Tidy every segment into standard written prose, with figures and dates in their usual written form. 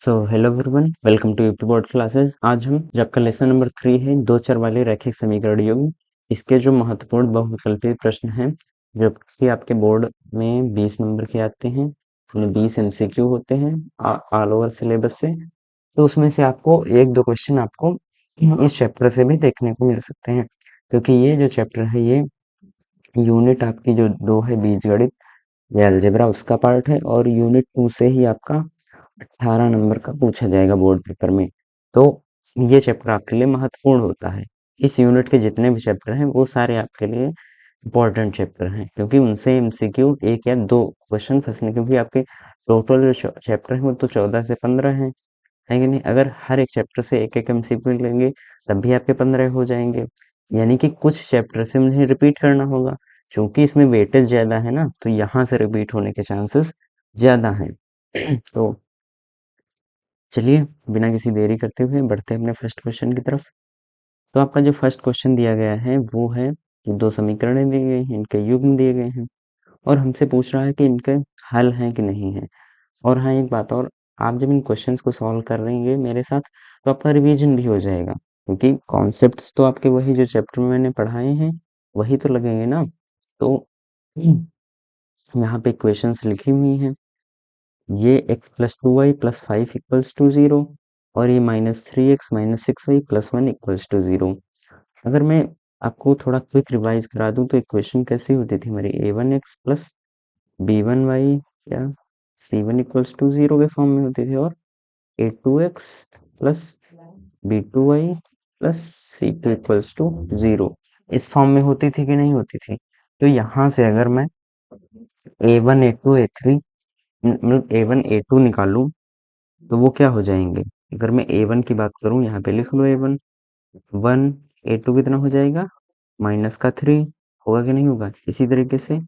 So hello everyone, welcome to UP board classes. आज हम जो आपका लेसन नंबर 3 है, दो चर वाले रैखिक समीकरण युग्म, इसके जो महत्वपूर्ण बहुविकल्पीय प्रश्न हैं जो कि आपके बोर्ड में 20 नंबर के आते हैं, 20 एमसीक्यू होते हैं ऑल ओवर सिलेबस से। तो उसमें से आपको एक दो क्वेश्चन आपको इस चैप्टर से भी देखने को मिल सकते हैं, क्योंकि ये जो चैप्टर है ये यूनिट आपकी जो 2 है बीजगणित या अलजेब्रा उसका पार्ट है, और यूनिट 2 से ही आपका 18 नंबर का पूछा जाएगा बोर्ड पेपर में। तो ये चैप्टर आपके लिए महत्वपूर्ण होता है। इस यूनिट के जितने भी चैप्टर हैं वो सारे आपके लिए इंपॉर्टेंट चैप्टर हैं, क्योंकि उनसे एमसीक्यू एक या दो क्वेश्चन फंसने, क्योंकि आपके टोटल जो चैप्टर है वो तो 14 से 15 है कि नहीं। अगर हर एक चैप्टर से एक एक एमसीक्यू लेंगे तब भी आपके 15 हो जाएंगे, यानी कि कुछ चैप्टर से उन्हें रिपीट करना होगा। चूंकि इसमें वेटेज ज्यादा है ना, तो यहाँ से रिपीट होने के चांसेस ज्यादा हैं। तो चलिए, बिना किसी देरी करते हुए बढ़ते हैं अपने फर्स्ट क्वेश्चन की तरफ। तो आपका जो फर्स्ट क्वेश्चन दिया गया है वो है कि दो समीकरणें दी गई हैं, इनके युग्म दिए गए हैं, और हमसे पूछ रहा है कि इनके हल हैं कि नहीं है। और हाँ, एक बात और, आप जब इन क्वेश्चंस को सॉल्व कर रहेंगे मेरे साथ तो आपका रिवीजन भी हो जाएगा, क्योंकि कॉन्सेप्ट्स तो आपके वही जो चैप्टर में मैंने पढ़ाए हैं वही तो लगेंगे ना। तो यहाँ पे इक्वेशंस लिखी हुई हैं, ये x plus 2y plus 5 equals to 0, और ये -3x minus 6y plus 1 equals to 0। अगर मैं आपको थोड़ा क्विक रिवाइज करा दूं तो इक्वेशन कैसी होती थी हमारी, a1x प्लस b1y या c1 इक्वल्स टू 0 के फॉर्म में होती थी, और a2x plus b2y plus c2 equals to 0 इस फॉर्म में होती थी कि नहीं होती थी। तो यहाँ से अगर मैं a1 a2 a3 मतलब a1 a2 निकालूं तो वो क्या हो जाएंगे। अगर मैं a1 की बात करूं, यहाँ पे लिख लो a1 1, a2 कितना हो जाएगा माइनस का 3, होगा कि नहीं होगा। इसी तरीके से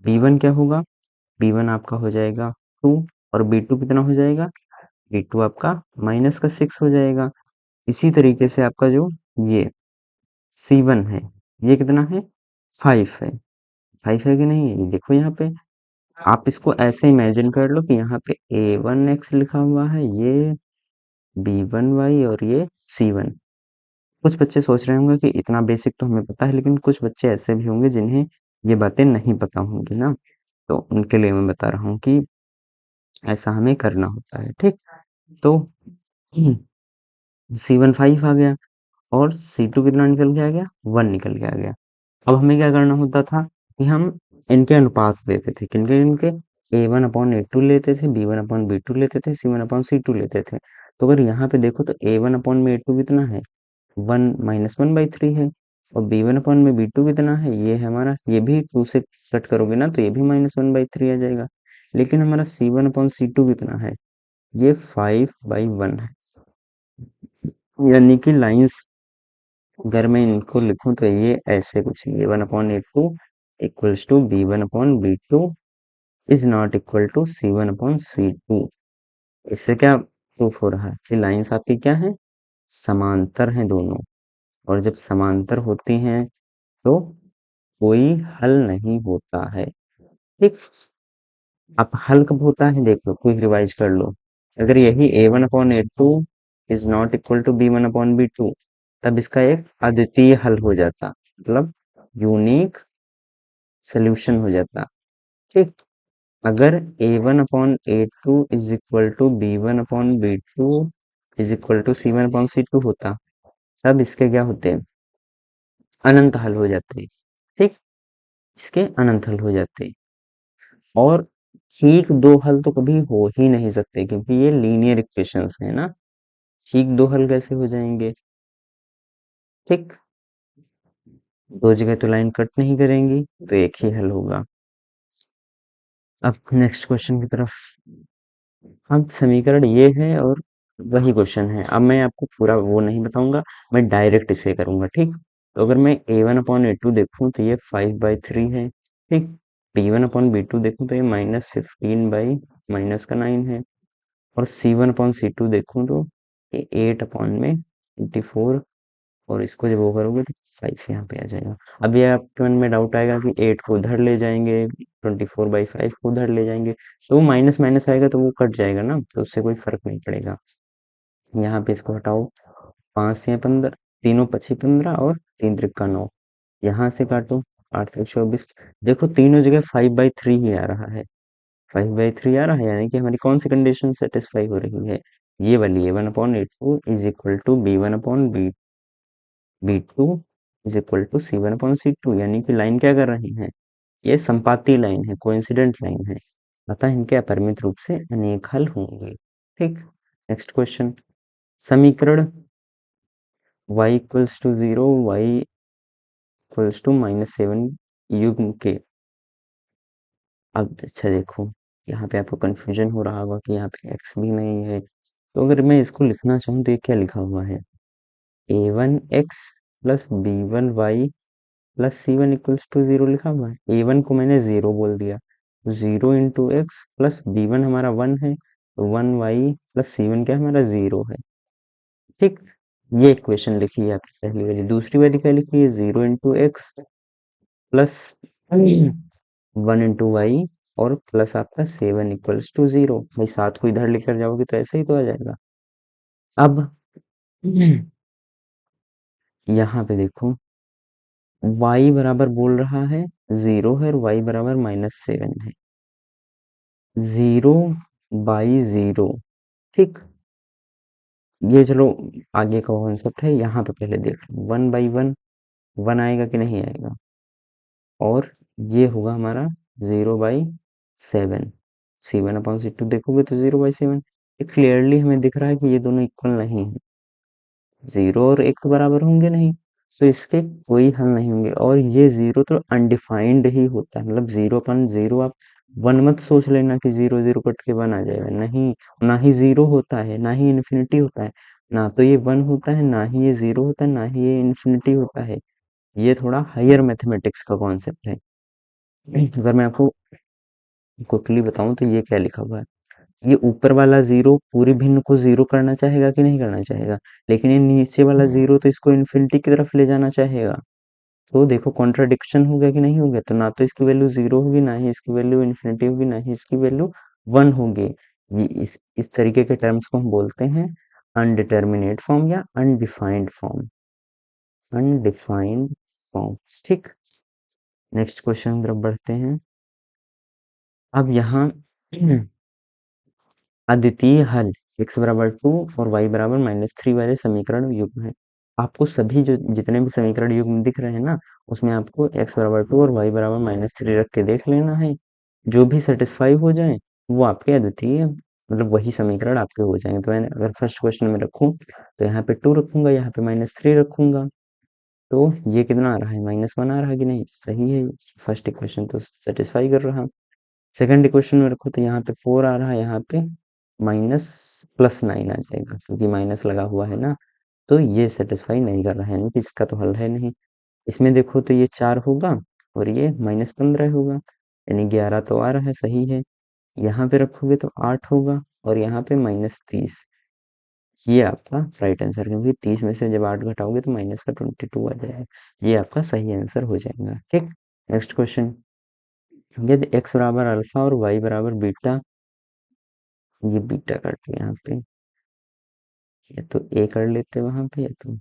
b1 क्या होगा, b1 आपका हो जाएगा 2, और b2 कितना हो जाएगा, b2 आपका माइनस का 6 हो जाएगा। इसी तरीके से आपका जो ये c1 है ये कितना है 5 है, 5 है कि नहीं, ये देखो यहाँ पे। आप इसको ऐसे इमेजिन कर लो कि यहाँ पे a1x लिखा हुआ है, ये b1y और ये c1। कुछ बच्चे सोच रहे होंगे कि इतना बेसिक तो हमें पता है, लेकिन कुछ बच्चे ऐसे भी होंगे जिन्हें ये बातें नहीं पता होंगी ना, तो उनके लिए मैं बता रहा हूँ कि ऐसा हमें करना होता है, ठीक। तो c1 5 आ गया, और c2 कितना निकल के आ गया, 1 निकल के आ गया। अब हमें क्या करना होता था कि हम इनके अनुपात लेते थे, किनके इनके, a1 अपॉन a2 लेते थे, b1 अपॉन b2 लेते थे, c1 अपॉन c2 लेते थे। तो अगर यहाँ पे देखो तो a1 अपॉन में a2 कितना है, 1 माइनस 1/3 है, और b1 अपॉन में b2 कितना है, ये है हमारा, ये भी 2 से कट करोगे ना तो ये भी -1/3 आ जाएगा। लेकिन हमारा c1 अपॉन c2 कितना है, ये 5/1 है। यानी कि लाइंस अगर मैं इनको लिखूं तो ये ऐसे कुछ, a1 upon a2 equals to b1 upon b2 is not equal to c1 upon c2। इससे क्या प्रूफ हो रहा है कि लाइंस आपकी क्या है, समांतर हैं दोनों, और जब समांतर होती हैं तो कोई हल नहीं होता है, ठीक। अब हल कब होता है देख लो, क्विक रिवाइज कर लो। अगर यही a1 upon a2 is not equal to b1 upon b2, तब इसका एक अद्वितीय हल हो जाता, मतलब यूनिक सोल्यूशन हो जाता, ठीक। अगर a1 upon a2 is equal to b1 upon b2 is equal to c1 upon c2 होता, तब इसके क्या होते हैं, अनंत हल हो जाते, ठीक। इसके अनंत हल हो जाते, और ठीक दो हल तो कभी हो ही नहीं सकते, क्योंकि ये लीनियर इक्वेशंस है ना। ठीक दो हल कैसे हो जाएंगे, ठीक। दो जगह तो लाइन कट नहीं करेंगी, तो एक ही हल होगा। अब नेक्स्ट क्वेश्चन की तरफ। अब समीकरण ये है और वही क्वेश्चन है। अब मैं आपको पूरा वो नहीं बताऊंगा, मैं डायरेक्ट इसे करूंगा, ठीक। तो अगर मैं a1 अपॉन a2 देखूं तो ये 5/3 है, ठीक। b1 अपॉन b2 देखूं तो ये -15 बाई -9 है, और c1 अपॉन c2 देखूं तो ये 8 अपॉन में 24 और इसको जब वो करोगे तो 5 यहाँ पे आ जाएगा। अब ये आपके मन में डाउट आएगा कि 8 को उधर ले जाएंगे, 24/5 को उधर ले जाएंगे, तो वो माइनस माइनस आएगा तो वो कट जाएगा ना, तो उससे कोई फर्क नहीं पड़ेगा। यहाँ पे इसको हटाओ, 5 या 15, तीनों पची 15 और 3 त्रिका 9, यहाँ से काटो, 8 3 24। देखो तीनों जगह 5/3 ही आ रहा है, 5/3 आ रहा है, यानी कि हमारी कौन सी कंडीशन सेटिस्फाई हो रही है, ये वाली है, 1/8 is equal to B1/B2 is equal to C1/C2, यानी कि लाइन क्या कर रही है, ये संपाती लाइन है, कोइंसिडेंट लाइन है, अतः इनके अपरिमित रूप से अनेक हल होंगे। ठीक, नेक्स्ट क्वेश्चन, समीकरण y equals to 0, y equals to -7 युग्म के। अब अच्छा देखो, यहाँ पे आपको कंफ्यूजन हो रहा होगा कि यहाँ पे x भी नहीं है, तो अगर मैं इसको लिखना चाहूँ तो ये क्या लिखा हुआ है, a1x plus b1y plus C1 equals to 0 लिखा हुआ है। A1 को मैंने 0 बोल दिया, 0 इंटू एक्स प्लस B1 हमारा 1 है, तो 1y प्लस C1 क्या हमारा 0 है। ठीक, ये इक्वेशन लिखी है आपकी पहली वाली। दूसरी वाली क्या लिखी है, 0 into x plus 1 into y और प्लस आपका 7 इक्वल्स टू 0। भाई 7 को इधर लेकर जाओगे तो ऐसे ही तो आ जाएगा। अब यहाँ पे देखो, y बराबर बोल रहा है 0 है और y बराबर -7 है, 0/0। ठीक, ये चलो आगे का कॉन्सेप्ट है, यहाँ पे पहले देख लो, 1/1 1 आएगा कि नहीं आएगा, और ये होगा हमारा 0/7, C1/C2 देखोगे तो 0/7। ये क्लियरली हमें दिख रहा है कि ये दोनों इक्वल नहीं है, 0 और 1 तो बराबर होंगे नहीं, तो इसके कोई हल नहीं होंगे। और ये 0 तो अनडिफाइंड ही होता है, मतलब 0/0 आप 1 मत सोच लेना कि 0 0 कट के 1 आ जाएगा, नहीं, ना ही 0 होता है ना ही इन्फिनिटी होता है, ना तो ये 1 होता है ना ही ये 0 होता है ना ही ये इन्फिनिटी होता है। ये थोड़ा हायर मैथमेटिक्स का कॉन्सेप्ट है। अगर मैं आपको क्विकली बताऊं तो ये क्या लिखा हुआ है, ये ऊपर वाला 0 पूरी भिन्न को 0 करना चाहेगा कि नहीं करना चाहेगा, लेकिन ये नीचे वाला 0 तो इसको इन्फिनिटी की तरफ ले जाना चाहेगा। तो देखो कॉन्ट्राडिक्शन हो गया कि नहीं हो गया, तो ना तो इसकी वैल्यू 0 होगी, ना ही इसकी वैल्यू इन्फिनिटी होगी, ना ही इसकी वैल्यू 1 होगी। ये इस तरीके के टर्म्स को हम बोलते हैं अनडिटर्मिनेट फॉर्म या अनडिफाइंड फॉर्म, अनडिफाइंड फॉर्म। ठीक, नेक्स्ट क्वेश्चन तरफ बढ़ते हैं। अब यहाँ अद्वितीय हल x=2 और y=-3 वाले समीकरण युग्म है। आपको सभी जो जितने भी समीकरण युग्म दिख रहे हैं ना, उसमें आपको x=2 और y=-3 रख के देख लेना है, जो भी सेटिस्फाई हो जाए वो आपके अद्वितीय, मतलब वही समीकरण आपके हो जाएंगे। तो मैंने अगर फर्स्ट क्वेश्चन में रखूं तो यहाँ पे 2 रखूंगा, यहाँ पे -3 रखूंगा, तो ये कितना आ रहा है, -1 आ रहा है कि नहीं, सही है, फर्स्ट इक्वेशन तो सेटिस्फाई कर रहा। सेकंड इक्वेशन में रखो तो यहाँ पे 4 आ रहा है, यहाँ पे माइनस +9 आ जाएगा, क्योंकि माइनस लगा हुआ है ना, तो ये सेटिस्फाई नहीं कर रहा है, यानी कि इसका तो हल है नहीं। इसमें देखो तो ये 4 होगा और ये -15 होगा, यानी 11 तो आ रहा है, सही है। यहाँ पे रखोगे तो 8 होगा और यहाँ पे -30, ये आपका राइट आंसर, क्योंकि 30 में से जब 8 घटाओगे तो माइनस का 22 आ जाएगा, ये आपका सही आंसर हो जाएगा। ठीक, नेक्स्ट क्वेश्चन, यदि x बराबर अल्फा और y बराबर बीटा, ये बीटा काट यहाँ पे, या तो ए कर लेते वहां पे, या तो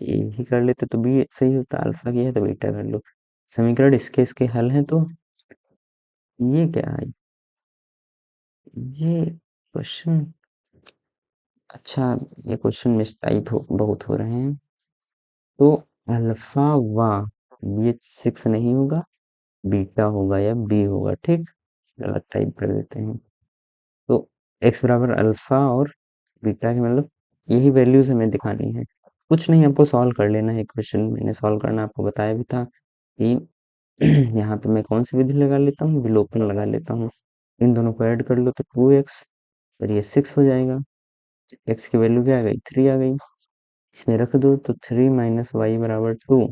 ए ही कर लेते तो बी सही होता, अल्फा की है तो बीटा कर लो। समीकरण इसके हल हैं, तो ये क्या है, ये क्वेश्चन, अच्छा, ये क्वेश्चन मिसटाइप बहुत हो रहे हैं। तो अल्फा वा, ये 6 नहीं होगा, बीटा होगा या बी होगा। ठीक, गलत टाइप कर देते हैं। तो x बराबर अल्फा और बीटा के मतलब यही वैल्यूज हमें दिखानी है, कुछ नहीं, आपको सॉल्व कर लेना है क्वेश्चन, मैंने सॉल्व करना आपको बताया भी था कि यहाँ पे मैं कौन सी विधि लगा लेता हूँ, विलोपन लगा लेता हूँ, इन दोनों को ऐड कर लो तो 2x और ये 6 हो जाएगा, x की वैल्यू क्या आ गई, 3 आ गई, इसमें रख दो तो 3 - y बराबर 2,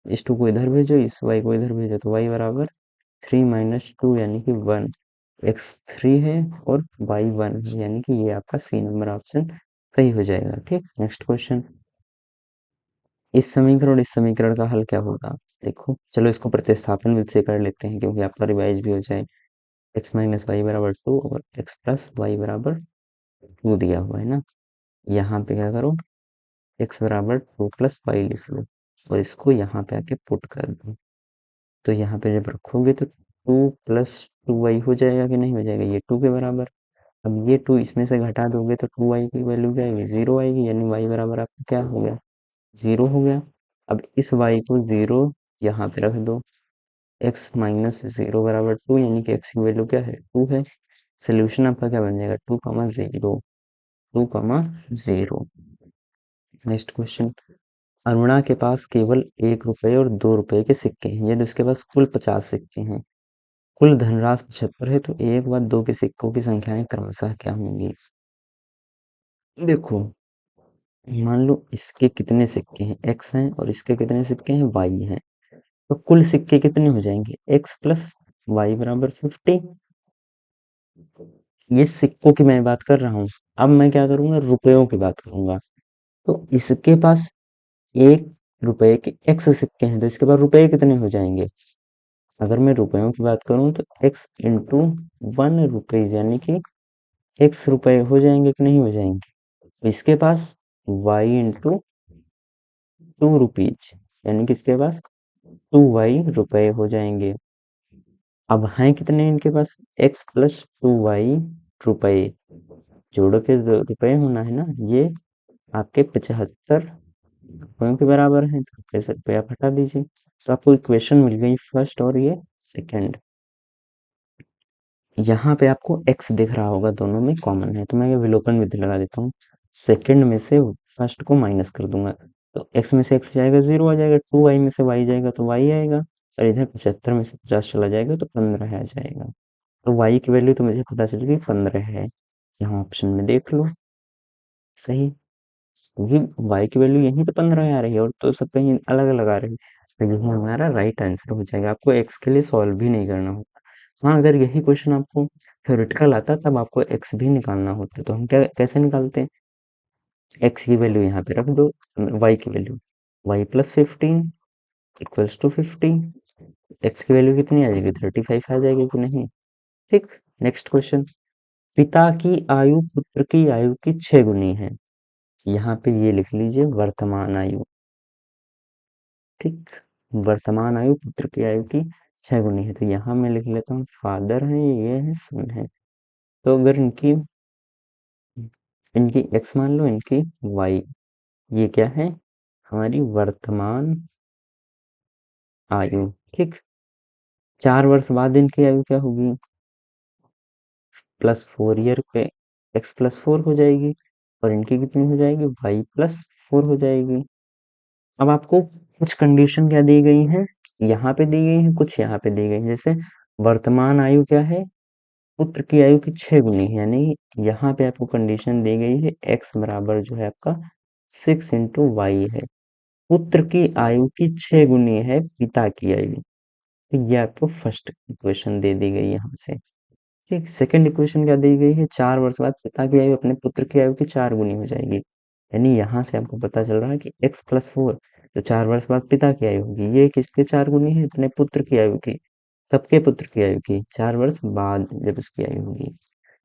इस 2 को इधर भेजो, इस y को इधर भेजो, तो y बराबर 3 - 2 यानी कि 1, x 3 है और y 1 है, यानी कि ये आपका सी नंबर ऑप्शन सही हो जाएगा। ठीक, नेक्स्ट क्वेश्चन, इस समीकरण और इस समीकरण का हल क्या होगा? देखो, चलो इसको प्रतिस्थापन विधि से कर लेते हैं क्योंकि आपका रिवाइज भी हो जाए। x माइनस वाई बराबर 2 और x प्लस वाई बराबर 2 दिया हुआ है ना। यहाँ पे क्या करो, x बराबर 2 प्लस वाई लिख लो और इसको यहाँ पे आके पुट कर दो। तो यहाँ पे जब रखोगे तो 2 प्लस 2y हो जाएगा कि नहीं हो जाएगा, ये 2 के बराबर। अब ये 2 इसमें से घटा दोगे तो 2y की वैल्यू क्या आएगी, 0 आएगी, यानी y बराबर आपका क्या हो गया, 0 हो गया। अब इस y को 0 यहाँ पे रख दो, x माइनस 0 बराबर 2, यानी कि x की वैल्यू क्या है, 2 है। सोल्यूशन आपका क्या बन जाएगा, 2,0, 2,0। नेक्स्ट क्वेश्चन, अरुणा के पास केवल 1 रुपए और 2 रुपए के सिक्के हैं यदि उसके पास कुल 50 सिक्के हैं। कुल धनराशि 75 है तो 1 व 2 के सिक्कों की संख्याएं क्रमशः क्या होंगी? देखो, मान लो इसके कितने सिक्के हैं, x हैं, और इसके कितने सिक्के हैं, y हैं। तो कुल सिक्के कितने हो जाएंगे, x प्लस वाई बराबर 50। ये सिक्कों की मैं बात कर रहा हूँ। अब मैं क्या करूंगा, रुपयों की बात करूंगा। तो इसके पास 1 रुपए के x सिक्के हैं तो इसके पास रुपए कितने हो जाएंगे। अगर मैं रुपयों की बात करूं तो x इंटू 1 रुपीज, यानी कि x रुपए हो जाएंगे कि नहीं हो जाएंगे। तो इसके पास y इंटू 2 रुपीज, यानी कि इसके पास 2y रुपए हो जाएंगे। अब हैं कितने इनके पास, x प्लस 2y रुपए, जोड़ो के रुपए होना है ना, ये आपके 75 रुपयों के बराबर है। तो कैसे रुपया आप हटा दीजिए, तो आपको इक्वेशन मिल गई फर्स्ट और ये सेकंड। यहाँ पे आपको x दिख रहा होगा, दोनों में कॉमन है, तो मैं ये विलोपन विधि लगा देता हूँ। सेकंड में से फर्स्ट को माइनस कर दूंगा, तो x में से x जाएगा 0 आ जाएगा, 2y में से y जाएगा तो y आएगा, और इधर 75 में से 50 चला जाएगा तो 15 आ जाएगा। तो y की वैल्यू तो मुझे पता चल गई 15 है। यहाँ ऑप्शन में देख लो, सही, क्योंकि y की वैल्यू यहीं पे 15 आ रही है और तो सब कहीं अलग अलग आ रही है, तो यही हमारा राइट आंसर हो जाएगा। आपको x के लिए सॉल्व भी नहीं करना होता। हाँ, अगर यही क्वेश्चन आपको थ्योरेटिकल आता तब आपको x भी निकालना होता, तो हम क्या कैसे निकालते हैं, x की वैल्यू यहाँ पे रख दो, y की value y plus 15 equals to 50, x की वैल्यू कितनी आ जाएगी, 35 आ जाएगी कि नहीं। ठीक, नेक्स्ट क्वेश्चन, पिता की आयु पुत्र की आयु की 6 गुनी है। यहाँ पे ये लिख लीजिए वर्तमान आयु। ठीक, वर्तमान आयु पुत्र की आयु की 6 गुनी है, तो यहाँ मैं लिख लेता हूँ फादर है, ये है सन है। तो अगर इनकी इनकी x मान लो, इनकी y, ये क्या है, हमारी वर्तमान आयु। ठीक, 4 वर्ष बाद इनकी आयु क्या होगी, +4 ईयर पे x +4 हो जाएगी, और इनकी कितनी हो जाएगी, y +4 हो जाएगी। अब आपको कुछ कंडीशन क्या दी गई है, यहाँ पे दी गई है, कुछ यहाँ पे दी गई है। जैसे वर्तमान आयु क्या है, पुत्र की आयु की 6 गुनी है, यानी यहाँ पे आपको कंडीशन दी गई है x बराबर जो है आपका 6 इंटू वाई है। पुत्र की आयु की 6 गुनी है पिता की आयु, तो ये आपको फर्स्ट इक्वेशन दे दी गई है हमसे। ठीक, सेकंड इक्वेशन क्या दी गई है, 4 वर्ष बाद पिता की आयु अपने पुत्र की आयु की 4 गुनी हो जाएगी। यानी यहाँ से आपको पता चल रहा है कि x +4 तो 4 वर्ष बाद पिता की आयु होगी, ये किसके 4 गुनी है, अपने पुत्र की आयु की, सबके पुत्र की आयु की 4 वर्ष बाद जब उसकी आयु होगी।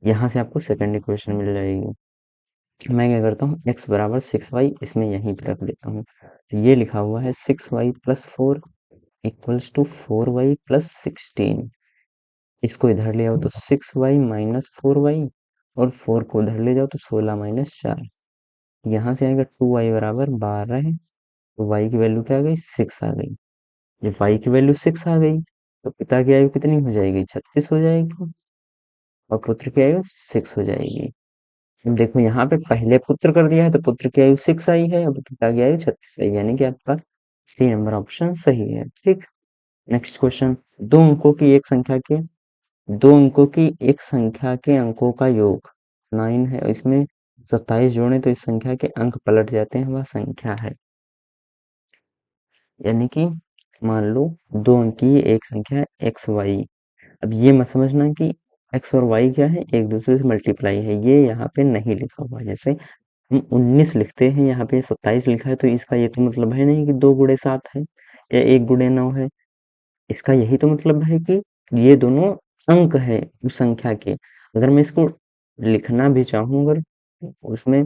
यहाँ से आपको सेकंड इक्वेशन मिल जाएगी। मैं क्या करता हूँ, x बराबर 6y इसमें यहीं पे रख देता हूँ, तो ये लिखा हुआ है 6y + 4 इक्वल्स टू 4y + 16। इसको इधर ले आओ तो 6y - 4y, और 4 को उधर ले जाओ तो 16 - 4। यहाँ से आएगा 2y बराबर 12, तो y की वैल्यू क्या आ गई, 6 आ गई। जब y की वैल्यू 6 आ गई तो पिता की आयु कितनी हो जाएगी, 36 हो जाएगी, और पुत्र की आयु 6 हो जाएगी। अब देखो यहाँ पे पहले पुत्र कर दिया है तो पुत्र की आयु 6 आई है, अब पिता की आयु 36 आई, यानी कि आपका सी नंबर ऑप्शन सही है। ठीक, नेक्स्ट क्वेश्चन, दो अंकों की एक संख्या के अंकों का योग 9 है, और इसमें 27 जोड़े तो इस संख्या के अंक पलट जाते हैं, वह संख्या है। यानी कि मान लो 2 अंक की एक संख्या है एक्स वाई। अब ये मत समझना कि एक्स और वाई क्या है, एक दूसरे से मल्टीप्लाई है, ये यहाँ पे नहीं लिखा हुआ है। जैसे हम 19 लिखते हैं, यहाँ पे 27 लिखा है, तो इसका ये तो मतलब है नहीं कि 2 गुणे 7 है या 1 गुणे 9 है। इसका यही तो मतलब है कि ये दोनों अंक है उस संख्या के। अगर मैं इसको लिखना भी चाहूँ अगर उसमें,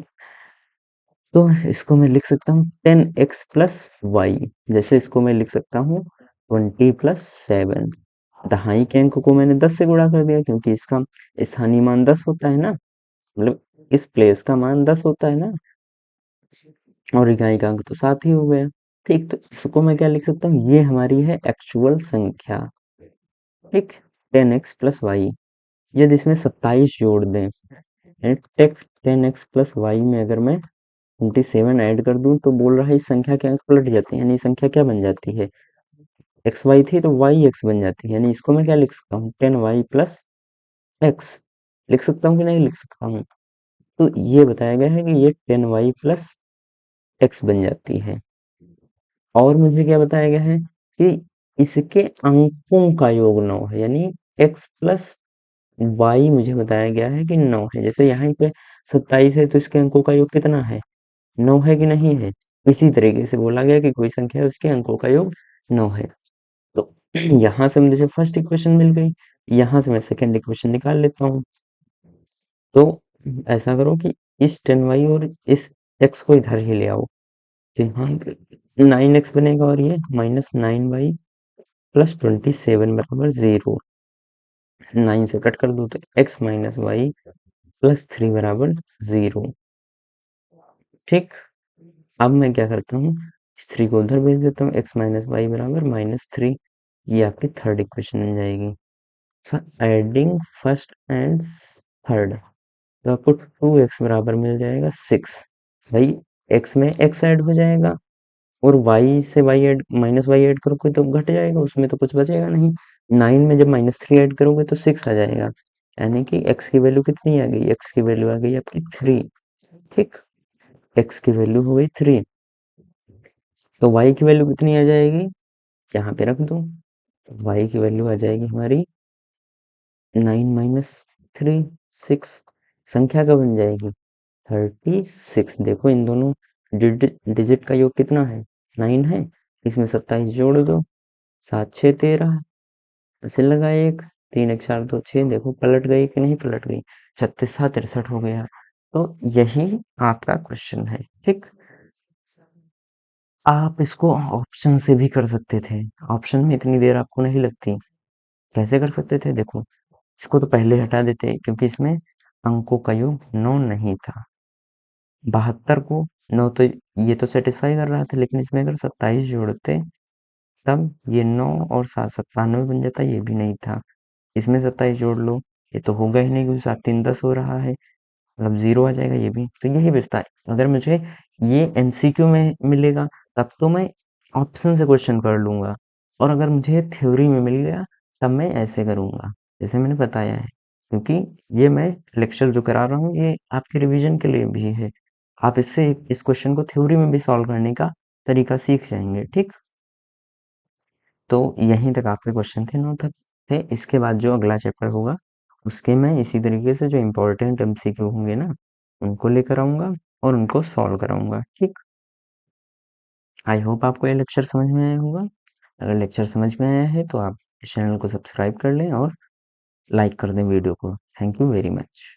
तो इसको मैं लिख सकता हूँ 10x प्लस वाई। जैसे इसको मैं लिख सकता हूँ 20 प्लस 7। दहाई के अंक को मैंने 10 से गुणा कर दिया, क्योंकि इसका स्थानीय मान 10 होता है ना, मतलब इस प्लेस का मान 10 होता है ना, और इकाई का अंक तो 7 ही हो गया। ठीक, तो इसको मैं क्या लिख सकता हूँ, ये हमारी है एक्चुअल संख्या। ठीक, 10x प्लस वाई। यदि इसमें 27 जोड़ दें, टेक्स 10x प्लस वाई में अगर मैं 27 ऐड कर दूं, तो बोल रहा है इस संख्या के अंक पलट जाते हैं, यानी संख्या क्या बन जाती है, एक्स वाई थी तो वाई एक्स बन जाती है। यानी इसको मैं क्या लिख सकता हूँ, 10y प्लस एक्स। लिख सकता हूँ कि नहीं लिख सकता हूँ? तो ये बताया गया है कि ये 10y प्लस एक्स बन जाती है। और मुझे क्या बताया गया है कि इसके अंकों का योग 9 है, यानी x प्लस वाई मुझे बताया गया है कि 9 है। जैसे यहाँ पे 27 है, तो इसके अंकों का योग कितना है, 9 है कि नहीं है। इसी तरीके से बोला गया कि कोई संख्या है उसके अंकों का योग 9 है। तो यहाँ से मुझे फर्स्ट इक्वेशन मिल गई, यहाँ से मैं सेकंड इक्वेशन निकाल लेता हूँ। तो ऐसा करो कि इस 10y और इस x को इधर ही ले आओ, तो यहाँ 9x बनेगा और ये माइनस 9y प्लस 27 बराबर 0। 9 से कट कर दो तो x माइनस वाई प्लस 3 बराबर 0। ठीक, अब मैं क्या करता हूँ, इस 3 को उधर भेज देता हूँ, x माइनस वाई बराबर माइनस 3। ये आपकी थर्ड इक्वेशन बन जाएगी। एडिंग फर्स्ट एंड थर्ड, तो आपको 2x बराबर मिल जाएगा 6। भाई x में x ऐड हो जाएगा, और y से y add minus y add करोगे तो घट जाएगा, उसमें तो कुछ बचेगा नहीं। 9 में जब माइनस 3 ऐड करोगे तो 6 आ जाएगा, यानी कि x की वैल्यू कितनी आ गई, x की वैल्यू आ गई आपकी 3। ठीक, x की वैल्यू हो गई 3, तो y की वैल्यू कितनी आ जाएगी, यहाँ पे रख दो, y की वैल्यू आ जाएगी हमारी 9 माइनस 3 6। संख्या का बन जाएगी 36। देखो इन दोनों डिजिट का योग कितना है, 9 है, इसमें 27 जोड़ दो, 7 6 13, ऐसे लगा एक, 3 1 4 2 6, देखो पलट गई कि नहीं पलट गई, 36 7 63 हो गया। तो यही आपका क्वेश्चन है। ठीक, आप इसको ऑप्शन से भी कर सकते थे, ऑप्शन में इतनी देर आपको नहीं लगती। कैसे कर सकते थे, देखो इसको तो पहले हटा देते, क्योंकि इसमें अंकों का योग 9 नहीं था। 72 को 9 तो ये तो सेटिस्फाई कर रहा था, लेकिन इसमें अगर 27 जोड़ते तब ये 9 और 7 97 बन जाता, ये भी नहीं था। इसमें 27 जोड़ लो, ये तो होगा ही नहीं, क्योंकि 7 3 10 हो रहा है, मतलब 0 आ जाएगा ये भी। तो यही बचता है, अगर मुझे ये एमसीक्यू में मिलेगा तब तो मैं ऑप्शन से क्वेश्चन कर लूंगा, और अगर मुझे थ्योरी में मिल गया तब मैं ऐसे करूंगा जैसे मैंने बताया है। क्योंकि ये मैं लेक्चर जो करा रहा हूँ ये आपके रिवीजन के लिए भी है, आप इससे इस क्वेश्चन को थ्योरी में भी सॉल्व करने का तरीका सीख जाएंगे। ठीक, तो यहीं तक आपके क्वेश्चन थे, 9 तक थे। इसके बाद जो अगला चैप्टर होगा उसके मैं इसी तरीके से जो इम्पोर्टेंट एमसीक्यू होंगे ना उनको लेकर आऊंगा और उनको सॉल्व कराऊंगा। ठीक, आई होप आपको ये लेक्चर समझ में आया होगा। अगर लेक्चर समझ में आया है तो आप इस चैनल को सब्सक्राइब कर लें और लाइक कर दें वीडियो को। Thank you very much.